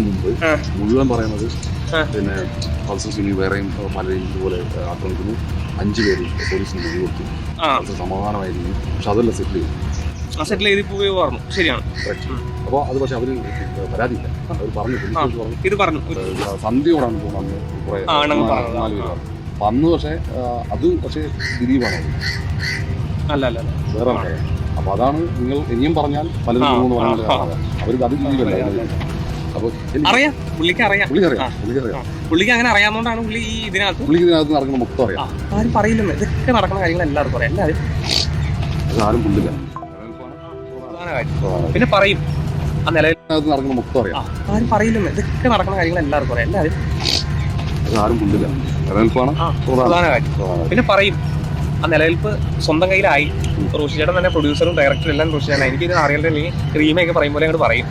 മുമ്പ് മുഴുവൻ പറയുന്നത് പിന്നെ പൾസർ സുനി വേറെയും പലരെയും ഇതുപോലെ ആക്രമിക്കുന്നു, 5 പേര് പോലീസിന് മൊഴി കൊടുത്തു, അത് സമാധാനമായിരിക്കും. പക്ഷെ അതെല്ലാം സെറ്റിൽ ചെയ്ത് പറഞ്ഞു. ശരിയാണ്. അപ്പോൾ അത് പക്ഷെ അവര് പരാതിയില്ല. അവർ പറഞ്ഞു സന്ധ്യയോടാണ് തോന്നുന്നു കുറെ 4 പേര് പറഞ്ഞു. അപ്പൊ അന്ന് പക്ഷെ അത് പക്ഷേ ദിലീപാണ് അല്ല വേറെ ആൾക്കാരാണ്. അപ്പൊ അതാണ് നിങ്ങൾ ഇനിയും പറഞ്ഞാൽ പലരും അവർക്ക് അത് ദിലീപല്ല. അപ്പൊ അറിയാം, പുള്ളിക്ക് അങ്ങനെ അറിയാവുന്നതുകൊണ്ടാണ് പുള്ളി ഇതിനകത്ത് നടക്കുന്ന മൊത്തം അറിയാം. ആരും പറയില്ലെന്ന്. ഇതൊക്കെ നടക്കുന്ന കാര്യങ്ങൾ എല്ലാവർക്കും അറിയാം. ആരും പുള്ളില്ല. പിന്നെ പറയും ആ നിലയിൽ നടക്കുന്ന മൊത്തം അറിയാം. ആരും പറയില്ലെന്ന്. ഇതൊക്കെ നടക്കുന്ന കാര്യങ്ങൾ എല്ലാവർക്കും അറിയാം. ആരും പുള്ളില്ല. നിലനിൽപ്പാണ് പ്രധാന കാര്യം. പിന്നെ പറയും ആ നിലനിൽപ്പ് സ്വന്തം കയ്യിലായി. റോഷി ചേട്ടൻ തന്നെ പ്രൊഡ്യൂസറും ഡയറക്ടറും എല്ലാം റോഷി ചേട്ടൻ. എനിക്ക് ഇത് അറിയാൻ റീമേക്ക് പറയും പോലെ അങ്ങോട്ട് പറയും.